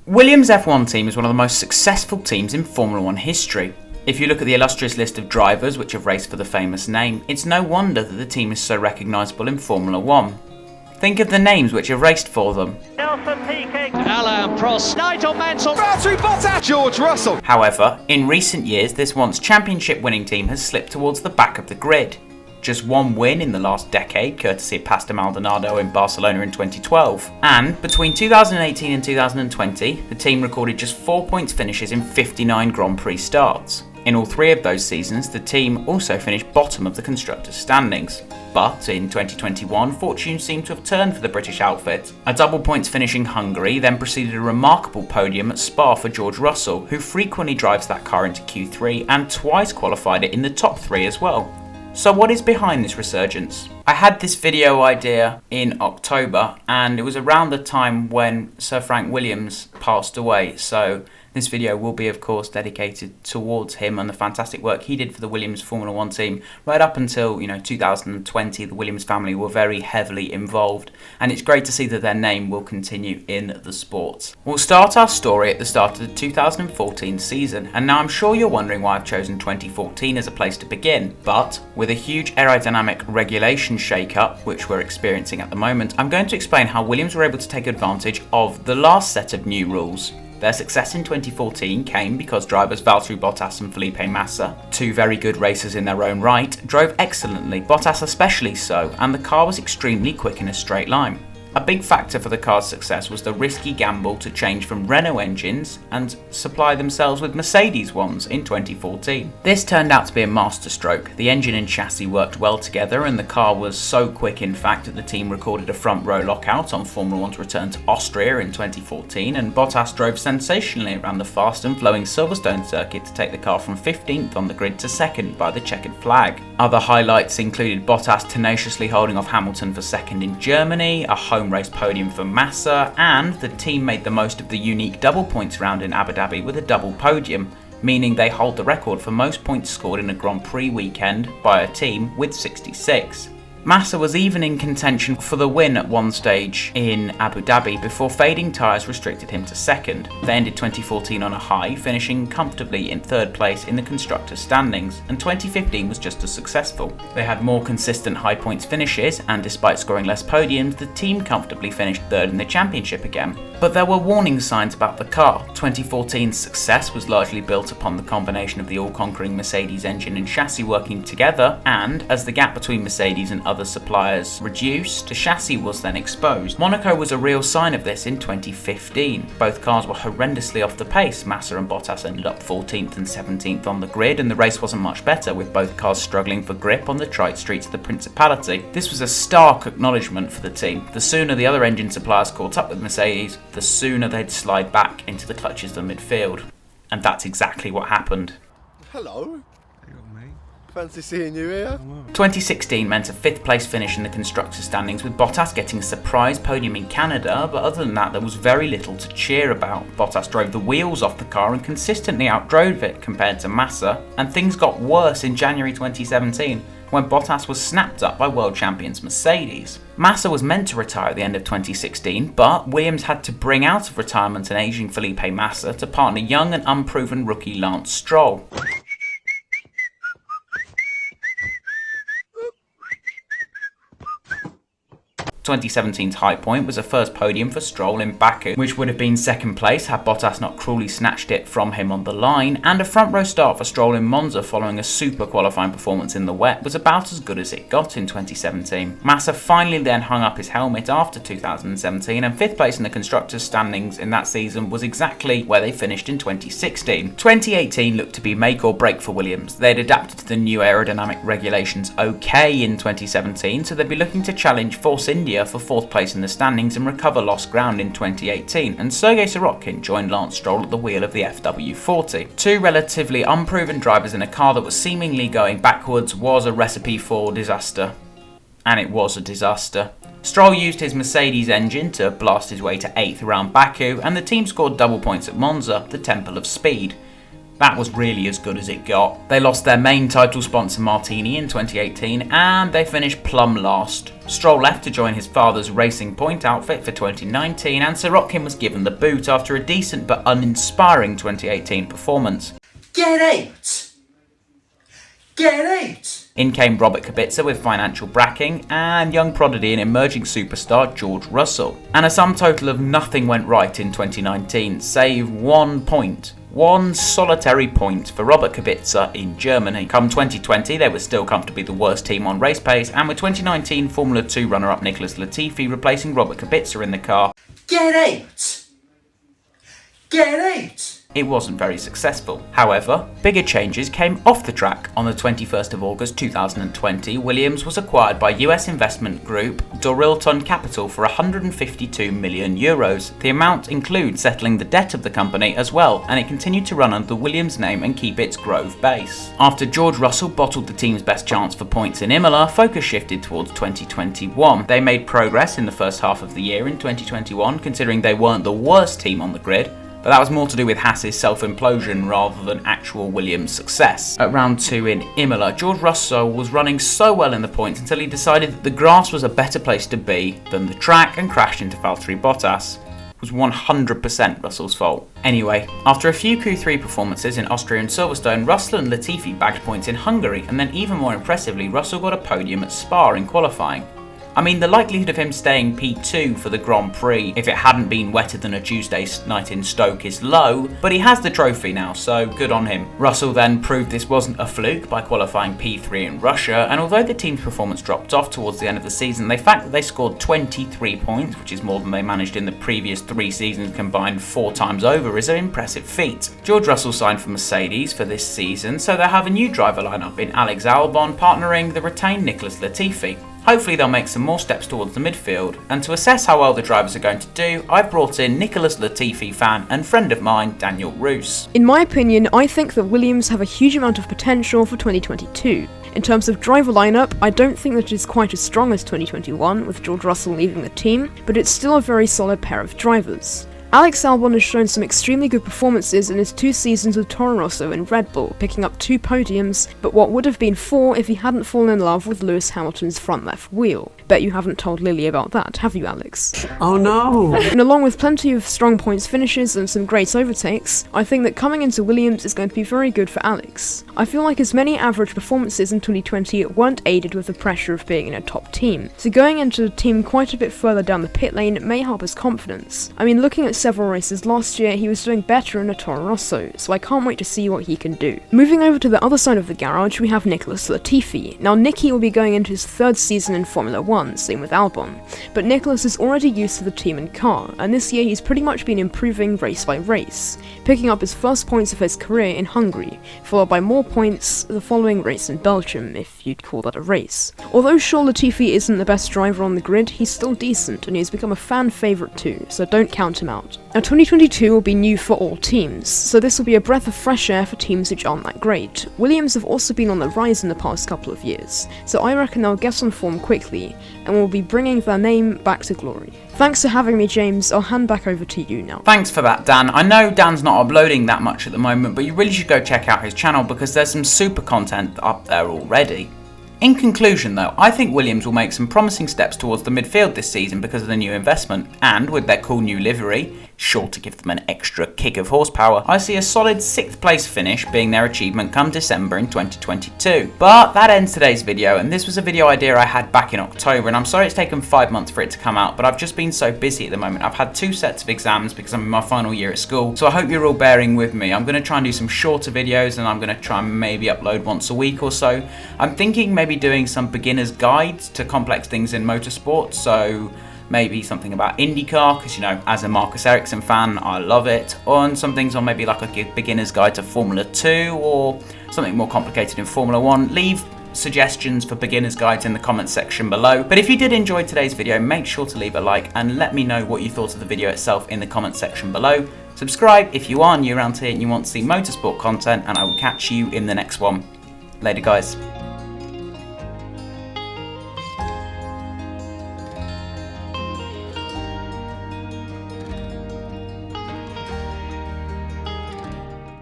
Williams' F1 team is one of the most successful teams in Formula 1 history. If you look at the illustrious list of drivers which have raced for the famous name, it's no wonder that the team is so recognisable in Formula 1. Think of the names which have raced for them. Nelson Piquet, Alain Prost, Nigel Mansell, Valtteri Bottas, George Russell. However, in recent years this once championship winning team has slipped towards the back of the grid. Just one win in the last decade, courtesy of Pastor Maldonado in Barcelona in 2012. And between 2018 and 2020, the team recorded just 4 points finishes in 59 Grand Prix starts. In all three of those seasons, the team also finished bottom of the constructors' standings. But in 2021, fortune seemed to have turned for the British outfit. A double points finish in Hungary then preceded a remarkable podium at Spa for George Russell, who frequently drives that car into Q3 and twice qualified it in the top three as well. So what is behind this resurgence? I had this video idea in October, and it was around the time when Sir Frank Williams passed away, so this video will be of course dedicated towards him and the fantastic work he did for the Williams Formula 1 team right up until 2020. The Williams family were very heavily involved, and it's great to see that their name will continue in the sport. We'll start our story at the start of the 2014 season, and now I'm sure you're wondering why I've chosen 2014 as a place to begin, but with a huge aerodynamic regulation shake-up which we're experiencing at the moment, I'm going to explain how Williams were able to take advantage of the last set of new rules. Their success in 2014 came because drivers Valtteri Bottas and Felipe Massa, two very good racers in their own right, drove excellently, Bottas especially so, and the car was extremely quick in a straight line. A big factor for the car's success was the risky gamble to change from Renault engines and supply themselves with Mercedes ones in 2014. This turned out to be a masterstroke. The engine and chassis worked well together, and the car was so quick in fact that the team recorded a front row lockout on Formula 1's return to Austria in 2014, and Bottas drove sensationally around the fast and flowing Silverstone circuit to take the car from 15th on the grid to 2nd by the checkered flag. Other highlights included Bottas tenaciously holding off Hamilton for 2nd in Germany, a home race podium for Massa, and the team made the most of the unique double points round in Abu Dhabi with a double podium, meaning they hold the record for most points scored in a Grand Prix weekend by a team with 66. Massa was even in contention for the win at one stage in Abu Dhabi before fading tyres restricted him to 2nd. They ended 2014 on a high, finishing comfortably in 3rd place in the constructors' standings, and 2015 was just as successful. They had more consistent high points finishes, and despite scoring less podiums, the team comfortably finished 3rd in the championship again. But there were warning signs about the car. 2014's success was largely built upon the combination of the all-conquering Mercedes engine and chassis working together, and as the gap between Mercedes and other suppliers reduced, the chassis was then exposed. Monaco was a real sign of this in 2015. Both cars were horrendously off the pace. Massa and Bottas ended up 14th and 17th on the grid, and the race wasn't much better, with both cars struggling for grip on the trite streets of the Principality. This was a stark acknowledgement for the team. The sooner the other engine suppliers caught up with Mercedes, the sooner they'd slide back into the clutches of midfield. And that's exactly what happened. Hello. Fancy seeing you here. 2016 meant a 5th place finish in the constructors' standings, with Bottas getting a surprise podium in Canada, but other than that there was very little to cheer about. Bottas drove the wheels off the car and consistently outdrove it compared to Massa, and things got worse in January 2017 when Bottas was snapped up by world champions Mercedes. Massa was meant to retire at the end of 2016, but Williams had to bring out of retirement an aging Felipe Massa to partner young and unproven rookie Lance Stroll. 2017's high point was a first podium for Stroll in Baku, which would have been 2nd place had Bottas not cruelly snatched it from him on the line, and a front row start for Stroll in Monza following a super qualifying performance in the wet was about as good as it got in 2017. Massa finally then hung up his helmet after 2017, and 5th place in the constructors' standings in that season was exactly where they finished in 2016. 2018 looked to be make or break for Williams. They'd adapted to the new aerodynamic regulations okay in 2017, so they'd be looking to challenge Force India for 4th place in the standings and recover lost ground in 2018, and Sergei Sorokin joined Lance Stroll at the wheel of the FW40. Two relatively unproven drivers in a car that was seemingly going backwards was a recipe for disaster. And it was a disaster. Stroll used his Mercedes engine to blast his way to 8th around Baku, and the team scored double points at Monza, the temple of speed. That was really as good as it got. They lost their main title sponsor Martini in 2018 and they finished plumb last. Stroll left to join his father's Racing Point outfit for 2019 and Sirotkin was given the boot after a decent but uninspiring 2018 performance. Get out! Get out! In came Robert Kubica with financial backing and young prodigy and emerging superstar George Russell. And a sum total of nothing went right in 2019, save 1 point. One solitary point for Robert Kubica in Germany. Come 2020, they were still comfortably the worst team on race pace, and with 2019 Formula 2 runner-up Nicholas Latifi replacing Robert Kubica in the car, Get out! Get out! it wasn't very successful. However, bigger changes came off the track. On the 21st of August 2020, Williams was acquired by US investment group Dorilton Capital for €152 million. The amount includes settling the debt of the company as well, and it continued to run under the Williams name and keep its Grove base. After George Russell bottled the team's best chance for points in Imola, focus shifted towards 2021. They made progress in the first half of the year in 2021, considering they weren't the worst team on the grid, but that was more to do with Haas's self-implosion rather than actual Williams' success. At round 2 in Imola, George Russell was running so well in the points until he decided that the grass was a better place to be than the track and crashed into Valtteri Bottas. It was 100% Russell's fault. Anyway, after a few Q3 performances in Austria and Silverstone, Russell and Latifi bagged points in Hungary, and then even more impressively, Russell got a podium at Spa in qualifying. I mean, the likelihood of him staying P2 for the Grand Prix if it hadn't been wetter than a Tuesday night in Stoke is low, but he has the trophy now, so good on him. Russell then proved this wasn't a fluke by qualifying P3 in Russia, and although the team's performance dropped off towards the end of the season, the fact that they scored 23 points, which is more than they managed in the previous 3 seasons combined 4 times over, is an impressive feat. George Russell signed for Mercedes for this season, so they'll have a new driver lineup in Alex Albon partnering the retained Nicholas Latifi. Hopefully they'll make some more steps towards the midfield, and to assess how well the drivers are going to do, I've brought in Nicholas Latifi fan and friend of mine, Daniel Roos. In my opinion, I think that Williams have a huge amount of potential for 2022. In terms of driver lineup, I don't think that it is quite as strong as 2021, with George Russell leaving the team, but it's still a very solid pair of drivers. Alex Albon has shown some extremely good performances in his 2 seasons with Toro Rosso and Red Bull, picking up 2 podiums, but what would have been 4 if he hadn't fallen in love with Lewis Hamilton's front left wheel. Bet you haven't told Lily about that, have you, Alex? Oh no! And along with plenty of strong points finishes and some great overtakes, I think that coming into Williams is going to be very good for Alex. I feel like his many average performances in 2020 weren't aided with the pressure of being in a top team, so going into a team quite a bit further down the pit lane may help his confidence. I mean, looking at several races last year, he was doing better in a Toro Rosso, so I can't wait to see what he can do. Moving over to the other side of the garage, we have Nicholas Latifi. Now, Nicky will be going into his 3rd season in Formula 1, same with Albon, but Nicholas is already used to the team and car, and this year he's pretty much been improving race by race, picking up his first points of his career in Hungary, followed by more points the following race in Belgium, if you'd call that a race. Although sure Latifi isn't the best driver on the grid, he's still decent, and he's become a fan favourite too, so don't count him out. Now 2022 will be new for all teams, so this will be a breath of fresh air for teams which aren't that great. Williams have also been on the rise in the past couple of years, so I reckon they'll get on form quickly, and will be bringing their name back to glory. Thanks for having me, James. I'll hand back over to you now. Thanks for that, Dan. I know Dan's not uploading that much at the moment, but you really should go check out his channel because there's some super content up there already. In conclusion though, I think Williams will make some promising steps towards the midfield this season because of the new investment, and with their cool new livery, sure to give them an extra kick of horsepower, I see a solid 6th place finish being their achievement come December in 2022. But that ends today's video, and this was a video idea I had back in October, and I'm sorry it's taken 5 months for it to come out, but I've just been so busy at the moment. I've had 2 sets of exams because I'm in my final year at school, so I hope you're all bearing with me. I'm going to try and do some shorter videos, and I'm going to try and maybe upload once a week or so. I'm thinking maybe doing some beginner's guides to complex things in motorsport, so maybe something about IndyCar, because, you know, as a Marcus Ericsson fan, I love it. And some things on maybe like a beginner's guide to Formula 2 or something more complicated in Formula 1. Leave suggestions for beginner's guides in the comments section below. But if you did enjoy today's video, make sure to leave a like and let me know what you thought of the video itself in the comments section below. Subscribe if you are new around here and you want to see motorsport content, and I will catch you in the next one. Later, guys.